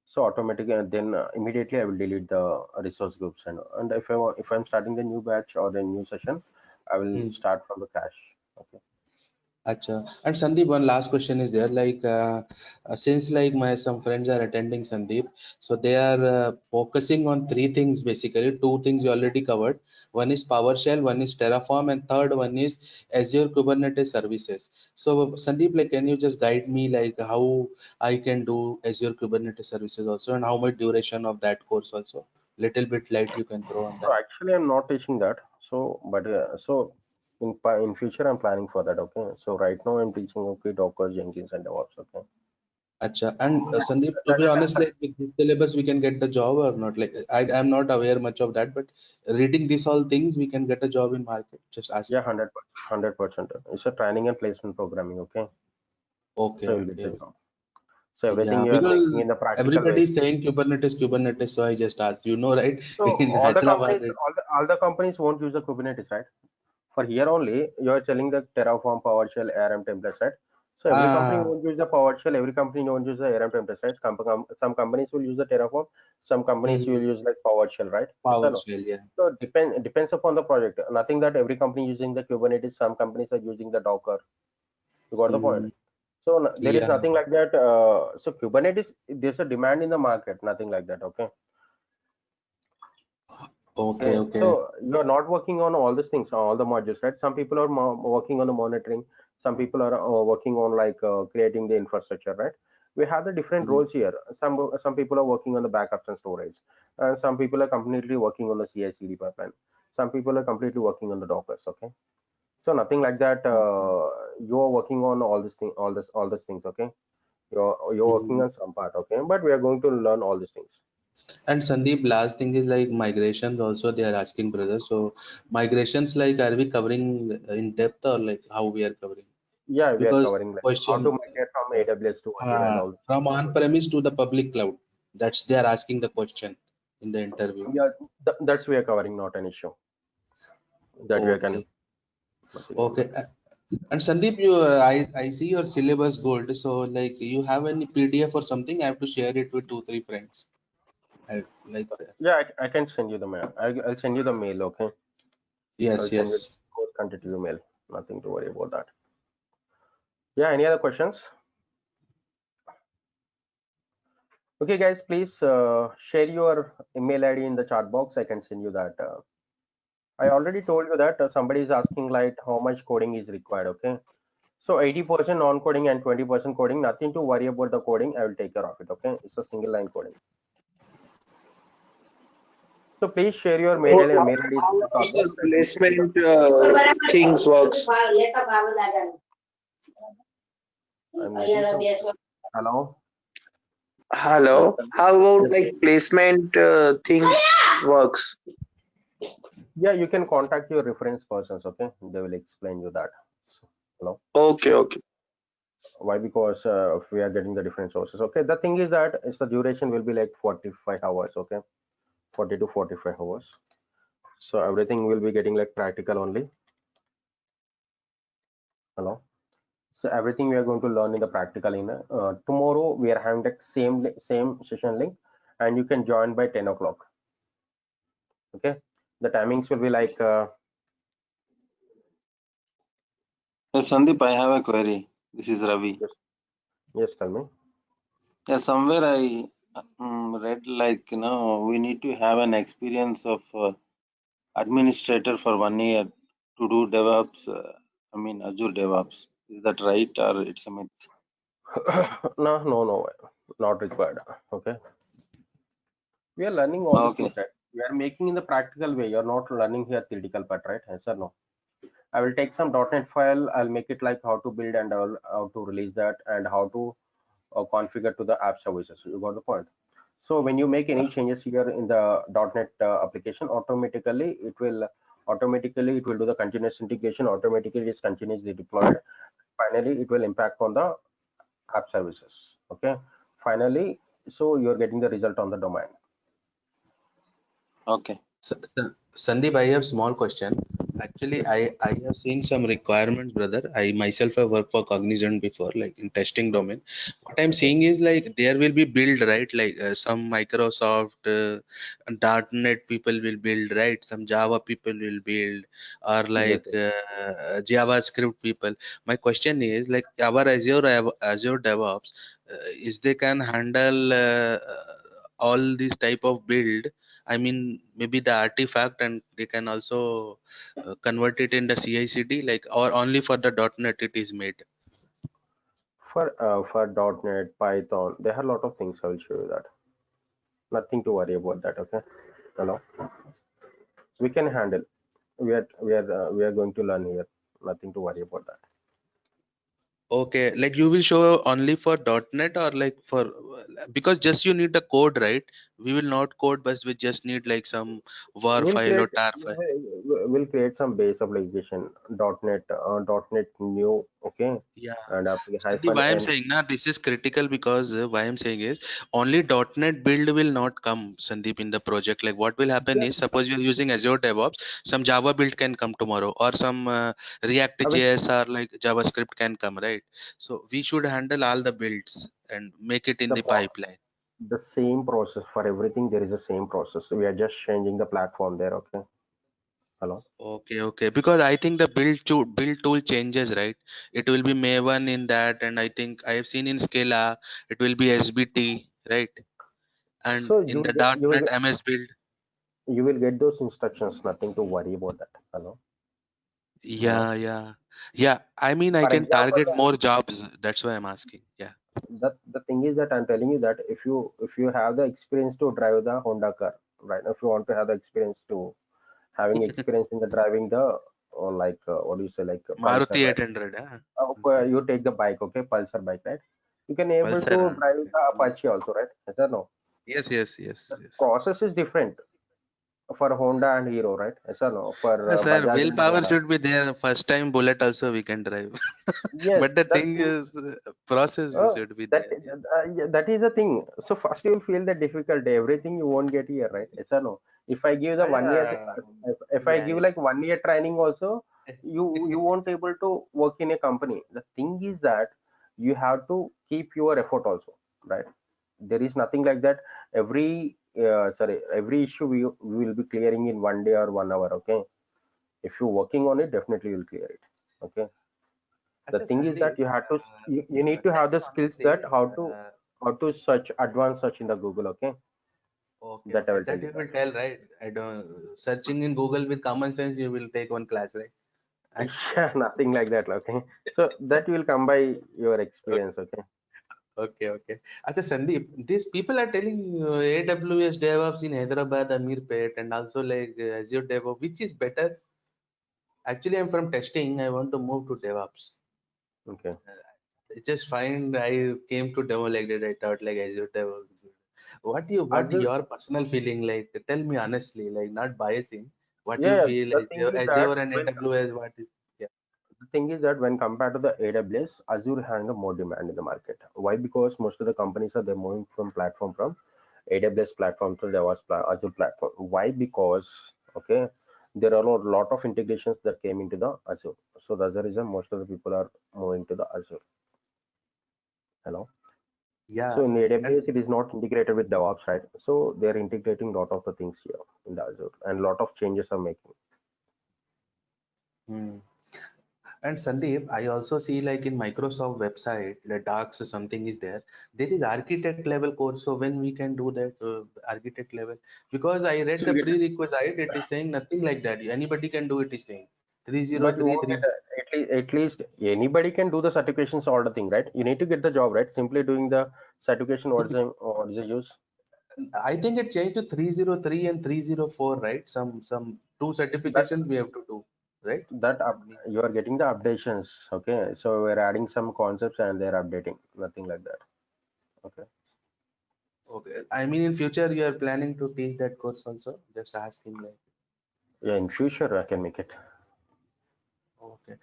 Speaker 2: So automatically, then immediately I will delete the resource groups and if I'm starting the new batch or the new session, I will
Speaker 3: Hmm.
Speaker 2: start from the cache. Okay.
Speaker 3: Acha. And Sandeep, one last question is there. Like, since like my some friends are attending Sandeep, so they are focusing on three things basically. Two things you already covered. One is PowerShell, one is Terraform, and third one is Azure Kubernetes Services. So Sandeep, like, can you just guide me like how I can do Azure Kubernetes Services also, and how much duration of that course also? Little bit light you can throw on
Speaker 2: So
Speaker 3: that.
Speaker 2: actually, I'm not teaching that. So, but in future I'm planning for that. Okay. So right now I'm teaching okay Docker, Jenkins, and DevOps. Okay.
Speaker 3: Acha. And Sandeep, to be honest, like with this syllabus, we can get the job or not? Like I'm not aware much of that, but reading these all things, we can get a job in market. Just ask.
Speaker 2: Yeah, 100%. It's a training and placement programming. Okay.
Speaker 3: Okay,
Speaker 2: So you'll get
Speaker 3: okay,
Speaker 2: the
Speaker 3: okay.
Speaker 2: job. So everything
Speaker 3: Yeah,
Speaker 2: you are making
Speaker 3: because
Speaker 2: in the practical
Speaker 3: everybody
Speaker 2: way.
Speaker 3: is saying Kubernetes, Kubernetes, so I just asked. You know, right?
Speaker 2: So
Speaker 3: In
Speaker 2: all the companies,
Speaker 3: Hyderabad, it,
Speaker 2: all the companies won't use the Kubernetes, right? For here only, you are selling the Terraform, PowerShell, ARM templates, right? So every company
Speaker 3: ah,
Speaker 2: won't use the PowerShell, every company won't use the ARM templates, right? Some companies will use the Terraform, some companies will
Speaker 3: hmm,
Speaker 2: use like PowerShell, right? Yes or no?
Speaker 3: PowerShell, yeah.
Speaker 2: So depends upon the project. Nothing that every company using the Kubernetes, some companies are using the Docker. You got the point.
Speaker 3: Hmm,
Speaker 2: So there is
Speaker 3: yeah.
Speaker 2: nothing like that. So Kubernetes, there's a demand in the market, nothing like that. Okay.
Speaker 3: Okay,
Speaker 2: Okay,
Speaker 3: okay.
Speaker 2: so you are not working on all these things, all the modules, right? Some people are working on the monitoring, some people are working on like creating the infrastructure, right? We have the different
Speaker 3: Hmm,
Speaker 2: roles here. Some people are working on the backups and storage, and some people are completely working on the CI/CD pipeline. Some people are completely working on the Dockers. Okay, so nothing like that.
Speaker 3: okay.
Speaker 2: You are working on all this thing, all these things. Okay, you're working
Speaker 3: Hmm.
Speaker 2: on some part. Okay, but we are going to learn all these things.
Speaker 3: And Sandeep, last thing is like migrations also they are asking, brother. So migrations, like, are we covering in depth or like how we are covering?
Speaker 2: Yeah, we are
Speaker 3: Because
Speaker 2: covering like how to
Speaker 3: question,
Speaker 2: migrate from
Speaker 3: yeah,
Speaker 2: AWS to Azure and all.
Speaker 3: from on-premise to the public cloud. That's they are asking the question in the interview.
Speaker 2: Yeah, that's we are covering, not an issue that we can
Speaker 3: Okay,
Speaker 2: nothing to
Speaker 3: okay.
Speaker 2: worry.
Speaker 3: And Sandeep, you, I see your syllabus gold. So like, you have any PDF or something? I have to share it with 2 3 friends. I like that.
Speaker 2: Yeah, I can send you the mail. I'll send you the mail. Okay, I'll
Speaker 3: Yes,
Speaker 2: send you the
Speaker 3: yes.
Speaker 2: course content to your mail. Nothing to worry about that. Yeah, any other questions? Okay, guys, please share your email ID in the chat box. I can send you that. I already told you that somebody is asking like how much coding is required. Okay, so 80% non-coding and 20% coding. Nothing to worry about the coding. I will take care of it. Okay, it's a single line coding. So please share your
Speaker 6: So
Speaker 2: mail IDs in
Speaker 6: how
Speaker 2: the chat box.
Speaker 6: the
Speaker 2: I'll put it in the.
Speaker 6: placement things works?
Speaker 2: I'm getting some. Hello. Yes,
Speaker 6: Hello.
Speaker 2: tell me.
Speaker 6: How about
Speaker 2: Yes.
Speaker 6: like placement thing works?
Speaker 2: Yeah, you can contact your reference persons. Okay, they will explain you that. So, hello.
Speaker 6: Okay, okay.
Speaker 2: Why? Because if we are getting the different sources. Okay. The thing is that it's the duration will be like 45 hours. Okay, 40 to 45 hours. So everything will be getting like practical only. Hello. So everything we are going to learn in the practical in tomorrow we are having the same session link, and you can join by 10 o'clock. Okay, the timings will be like
Speaker 9: Sandeep, I have a query. This is Ravi.
Speaker 2: yes, yes, tell me.
Speaker 9: Yeah, somewhere I read like, we need to have an experience of administrator for 1 year to do DevOps, Azure DevOps. Is that right or it's a myth?
Speaker 2: No, not required. Okay, we are learning all these
Speaker 9: Okay,
Speaker 2: things, right? We are making in the practical way. You're not learning here theoretical part, right? Yes or no? I will take some .NET file, I'll make it like how to build and how to release that and how to configure to the app services. You got the point. So when you make any changes here in the .NET application, automatically it will do the continuous integration. Automatically it's continuously deployed. Finally, it will impact on the app services. Okay. Finally, so you're getting the result on the domain.
Speaker 9: okay.
Speaker 3: Sandeep, I have small question. Actually, I have seen some requirements, brother. I myself have worked for Cognizant before, like in testing domain. What I'm
Speaker 2: Okay.
Speaker 3: seeing is like there will be build, right? Like some Microsoft .NET people will build, right? Some Java people will build, or
Speaker 2: Yes.
Speaker 3: like JavaScript people. My question is like our Azure DevOps, is they can handle all these type of build. I mean, maybe the artifact, and they can also convert it in the CI/CD, like, or only for the .NET it is made.
Speaker 2: For .NET, Python, there are a lot of things. I will show you that. Nothing to worry about that. Okay. Hello. We can handle. we are going to learn here. Nothing to worry about that.
Speaker 3: Okay, like you will show only for .NET or like for because just you need the code, right? We will not code, but we just need like some var
Speaker 2: We'll
Speaker 3: file or
Speaker 2: create
Speaker 3: tar file.
Speaker 2: we'll create some base application .NET new, okay,
Speaker 3: Yeah.
Speaker 2: and
Speaker 3: Sandeep,
Speaker 2: hyphen
Speaker 3: why I'm
Speaker 2: n.
Speaker 3: saying now this is critical because why I'm saying is only .NET build will not come, Sandeep, in the project. Like what will happen
Speaker 2: Yes,
Speaker 3: is suppose you're using Azure DevOps, some Java build can come tomorrow, or some React
Speaker 2: I mean,
Speaker 3: JS or like JavaScript can come, right? So we should handle all the builds and make it in
Speaker 2: the
Speaker 3: the pipeline.
Speaker 2: the same process for everything. There is the same process. We are just changing the platform there. Okay. Hello.
Speaker 3: Okay, okay. Because I think the build tool changes, right? It will be Maven in that, and I think I have seen in Scala it will be SBT, right? And
Speaker 2: So
Speaker 3: in the .NET MS build.
Speaker 2: you will get those instructions. Nothing to worry about that. Hello. Hello.
Speaker 3: Yeah, yeah, yeah. I mean, I
Speaker 2: For
Speaker 3: can
Speaker 2: example,
Speaker 3: target more jobs. That's why I'm asking. Yeah.
Speaker 2: the thing is that I'm telling you that if you have the experience to drive the Honda car, right? If you want to have the experience to having experience in the driving the or like what do you say, like Pulsar,
Speaker 3: Maruti
Speaker 2: right?
Speaker 3: 800, huh?
Speaker 2: You take the bike, okay, Pulsar bike, right? You can able
Speaker 3: Pulsar.
Speaker 2: to drive the Apache also, right? Yes or no?
Speaker 3: Yes, yes, yes,
Speaker 2: The
Speaker 3: yes.
Speaker 2: process is different for Honda and Hero, right? Yes or no? For
Speaker 3: Sir,
Speaker 2: Bajaj and
Speaker 3: willpower
Speaker 2: Varuna.
Speaker 3: should be there. First time bullet also we can drive.
Speaker 2: Yes,
Speaker 3: But the
Speaker 2: that
Speaker 3: thing
Speaker 2: thing.
Speaker 3: is, process should be
Speaker 2: That
Speaker 3: there. Yeah.
Speaker 2: yeah, that is the thing. So first you will feel the difficulty. Everything you won't get here, right? Yes or no? If I give the 1 year,
Speaker 3: Yeah,
Speaker 2: if I
Speaker 3: yeah,
Speaker 2: give
Speaker 3: yeah.
Speaker 2: like 1 year training also, you won't able to work in a company. The thing is that you have to keep your effort also, right? There is nothing like that. Every issue we will be clearing in 1 day or 1 hour. Okay, if you're working on it, definitely you'll clear it. Okay, the
Speaker 3: Acha,
Speaker 2: thing is that
Speaker 3: Sandeep,
Speaker 2: you have to you need to
Speaker 3: tell
Speaker 2: have
Speaker 3: me
Speaker 2: the skills
Speaker 3: honestly,
Speaker 2: that how to search advanced search in the Google. Okay,
Speaker 3: okay,
Speaker 2: that I
Speaker 3: okay,
Speaker 2: will tell
Speaker 3: that
Speaker 2: you
Speaker 3: you
Speaker 2: that.
Speaker 3: will tell, right? I don't searching in Google with common sense, you will take one class, right?
Speaker 2: Yeah, nothing like that. Okay, so that will come by your
Speaker 3: Okay,
Speaker 2: experience. Okay.
Speaker 3: okay, okay. Acha, Sandeep, these people are telling AWS DevOps in Hyderabad, Amirpet, and also like Azure DevOps, which is better? Actually, I'm from testing. I want to move to DevOps.
Speaker 2: Okay.
Speaker 3: I just find I came to demo like that. I thought like Azure DevOps. What
Speaker 2: Azure,
Speaker 3: your personal feeling like? Tell me honestly, like not biasing. What you
Speaker 2: yeah,
Speaker 3: feel
Speaker 2: the thing is that
Speaker 3: Azure and
Speaker 2: when
Speaker 3: AWS? What is? Yeah.
Speaker 2: the thing is that when compared to the AWS, Azure having a more demand in the market. Why? Because most of the companies are they're moving from AWS platform to Azure platform. Why? Because okay, there are a lot of integrations that came into the Azure. So that's the reason most of the people are moving to the Azure. Hello.
Speaker 3: Yeah.
Speaker 2: So in
Speaker 3: And
Speaker 2: AWS, it is not integrated with DevOps, right? So they're integrating a lot of the things here in the Azure, and a lot of changes are making.
Speaker 3: hmm. And Sandeep, I also see like in Microsoft website, the docs something is there. There is architect level course. So when we can do that architect level? Because I read
Speaker 2: So
Speaker 3: the
Speaker 2: you get,
Speaker 3: prerequisite, it is saying nothing like that. Anybody can do it. Is saying
Speaker 2: but you
Speaker 3: 303,
Speaker 2: won't get at least anybody can do the certifications, all the thing, right? You need to get the job, right? Simply doing the certification, what is the use?
Speaker 3: I think it changed to 303 and 304, right? Some two
Speaker 2: That
Speaker 3: certifications we have to do, right?
Speaker 2: you are getting the updations, okay? So we're adding some concepts and they're updating, nothing like that. Okay.
Speaker 3: Okay. I mean, in future you are planning to teach that course also. Just asking like.
Speaker 2: Yeah, in future I can make it.
Speaker 3: Okay.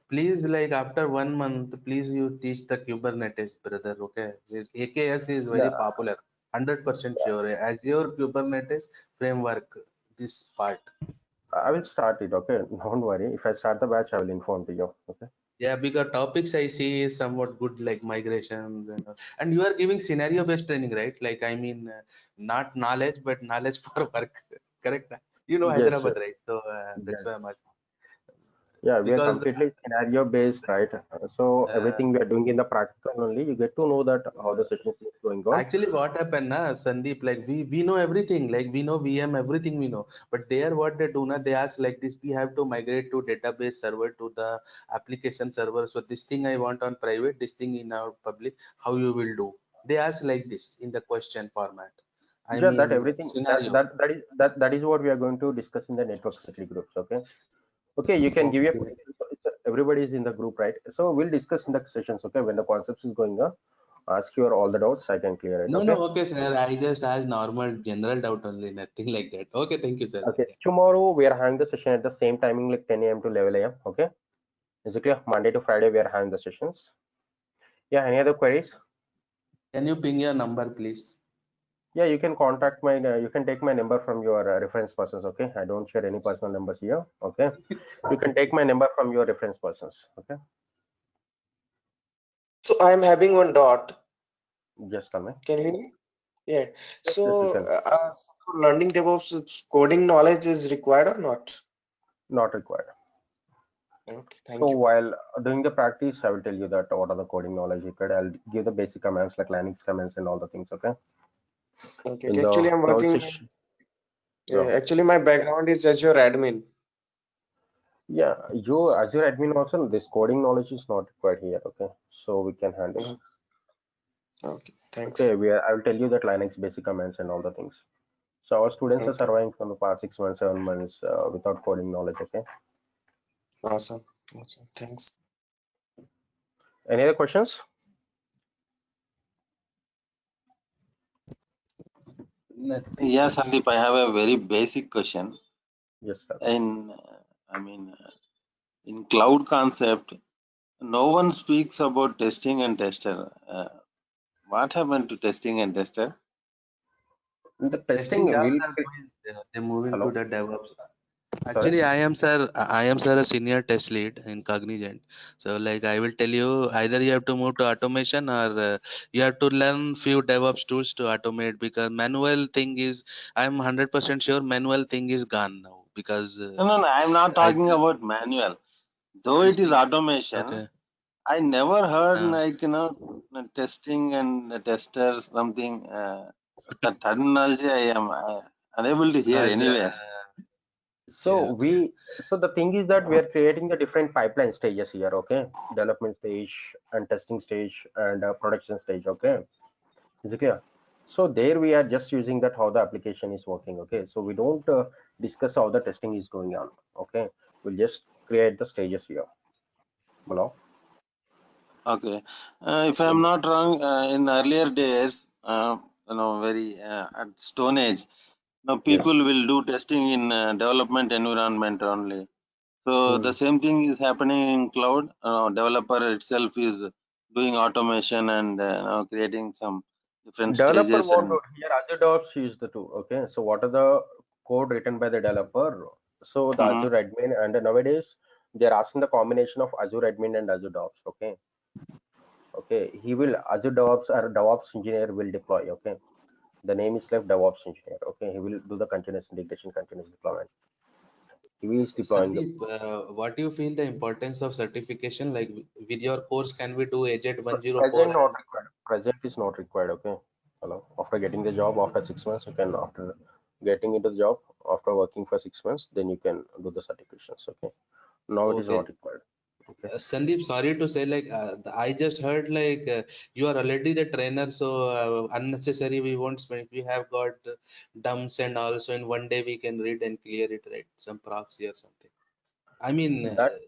Speaker 3: Please, like after 1 month, please you teach the Kubernetes, brother. Okay. This AKS is very
Speaker 2: Yeah,
Speaker 3: popular. 100% sure. Azure Kubernetes framework, this part.
Speaker 2: I will start it. Okay, don't worry. If I start the batch, I will inform to you. Okay.
Speaker 3: Yeah, because topics I see is somewhat good, like migrations and all. And you are giving scenario-based training, right? Like, I mean, not knowledge, but knowledge for work. Correct? You know
Speaker 2: Yes,
Speaker 3: Hyderabad, right? So that's
Speaker 2: yes.
Speaker 3: why I'm asking.
Speaker 2: Yeah, we are
Speaker 3: Because
Speaker 2: completely scenario based, right? So
Speaker 3: uh,
Speaker 2: everything we are doing in the practical only, you get to know that how the sessions is going on.
Speaker 3: actually, what happened, na, Sandeep, like we know everything, like we know VM, everything we know. But there, what they do, na, they ask like this: we have to migrate to database server to the application server. So this thing I want on private, this thing in our public. How you will do? They ask like this in the question format. I
Speaker 2: Yeah, that
Speaker 3: mean
Speaker 2: everything
Speaker 3: scenario.
Speaker 2: that is what we are going to discuss in the network security groups. Okay. Okay, you can give a
Speaker 3: Okay.
Speaker 2: everybody is in the group, right? So we'll discuss in the sessions. Okay, when the concepts is going on, ask your all the doubts. I can clear it.
Speaker 3: No,
Speaker 2: Okay.
Speaker 3: no, okay, sir. I just asked normal general doubt only, nothing like that. Okay, thank you, sir.
Speaker 2: Okay.
Speaker 3: Yeah.
Speaker 2: Tomorrow we are having the session at the same timing, like 10 a.m. to 11 a.m. Okay. Is it clear? Monday to Friday we are having the sessions. Yeah. Any other queries?
Speaker 3: Can you ping your number, please?
Speaker 2: Yeah, you can contact my. You can take my number from your reference persons. Okay. I don't share any personal numbers here. Okay. You can take my number from your reference persons. Okay.
Speaker 8: So I'm having one dot.
Speaker 2: Just tell me.
Speaker 8: Can you hear me? Yeah.
Speaker 2: Yes, yes, you
Speaker 8: So,
Speaker 2: can.
Speaker 8: for learning DevOps, coding knowledge is required or not?
Speaker 2: Not required.
Speaker 8: Okay,
Speaker 2: So
Speaker 8: thank you.
Speaker 2: while doing the practice, I will tell you that what are the coding knowledge required. I'll give the basic commands like Linux commands and all the things. Okay.
Speaker 8: Okay,
Speaker 2: In
Speaker 8: okay.
Speaker 2: the
Speaker 8: Actually, I'm
Speaker 2: cloud
Speaker 8: working.
Speaker 2: session.
Speaker 8: Yeah,
Speaker 2: Yeah.
Speaker 8: actually, my background is Azure admin.
Speaker 2: Yeah. You Azure admin also, this coding knowledge is not required here. Okay. So we can handle.
Speaker 8: Okay, thanks.
Speaker 2: Okay. I will tell you that Linux basic commands and all the things. So our students are
Speaker 8: Okay,
Speaker 2: surviving from the past 6 months, 7 months without coding knowledge. Okay.
Speaker 8: awesome. Awesome. Thanks.
Speaker 2: Any other questions?
Speaker 3: Nothing,
Speaker 9: Yeah,
Speaker 3: sir.
Speaker 9: Sandeep, I have a very basic question.
Speaker 2: Yes, sir.
Speaker 9: In, I mean, in cloud concept, no one speaks about testing and tester. What happened to testing and tester?
Speaker 2: The testing
Speaker 3: Testing jobs
Speaker 2: will.
Speaker 3: are going, they're moving to
Speaker 2: Hello.
Speaker 3: the DevOps.
Speaker 2: Sorry.
Speaker 3: Actually, I am sir a senior test lead in Cognizant. So like I will tell you, either you have to move to automation or you have to learn few DevOps tools to automate because manual thing is, I'm 100% sure manual thing is gone now because
Speaker 9: No, I'm not
Speaker 3: I
Speaker 9: talking about manual. Though it is automation,
Speaker 3: okay.
Speaker 9: I never heard
Speaker 3: Uh,
Speaker 9: like, testing and tester something. The terminology I am unable to hear
Speaker 3: as
Speaker 9: anywhere.
Speaker 3: yeah,
Speaker 2: So the thing is that we are creating the different pipeline stages here. Okay, development stage and testing stage and production stage. Okay, is it clear? So there we are just using that how the application is working. Okay, so we don't discuss how the testing is going on. Okay, we'll just create the stages here. Hello.
Speaker 9: Okay. If I'm not wrong, in earlier days, very at Stone Age, now
Speaker 2: Yes.
Speaker 9: people will do testing in development environment only. So the
Speaker 2: Hmm.
Speaker 9: same thing is happening in cloud. Developer itself is doing automation and creating some different
Speaker 2: Developer
Speaker 9: stages
Speaker 2: won't do
Speaker 9: and.
Speaker 2: it. Here Azure DevOps use the two. Okay, so what are the code written by the developer? So the
Speaker 9: Mhm.
Speaker 2: Azure admin, and nowadays they're asking the combination of Azure admin and Azure DevOps. Okay, okay, he will Azure DevOps or DevOps engineer will deploy. Okay, the name is like DevOps engineer. Okay, he will do the continuous integration, continuous deployment. He is deploying the.
Speaker 3: Sandeep, what do you feel the importance of certification? Like with your course, can we do AZ 104
Speaker 2: Present not
Speaker 3: and
Speaker 2: required. Present is not required. Okay, hello. After getting the job after 6 months, you can after getting into the job after working for 6 months, then you can do the certifications. Okay, now it is
Speaker 3: okay.
Speaker 2: not required. Okay.
Speaker 3: Sandeep, sorry to say, like I just heard like you are already the trainer, so unnecessary we won't spend. We have got dumps and also in one day we can read and clear it, right? Some proxy or something. I mean
Speaker 2: That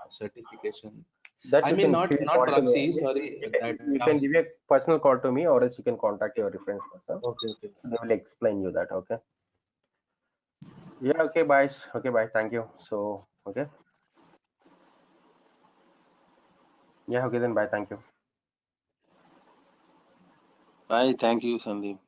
Speaker 3: certification.
Speaker 2: that
Speaker 3: I
Speaker 2: you
Speaker 3: mean
Speaker 2: can give a
Speaker 3: not
Speaker 2: call to me.
Speaker 3: proxy. Sorry, that
Speaker 2: You can
Speaker 3: dumps.
Speaker 2: give a personal call to me, or else you can contact your reference person.
Speaker 3: Okay, okay.
Speaker 2: They will explain you that. Okay. Yeah. Okay. Bye. Okay. Bye. Thank you. So. Okay. Yeah. Okay. Then. Bye. Thank you.
Speaker 9: Bye. Thank you, Sandeep.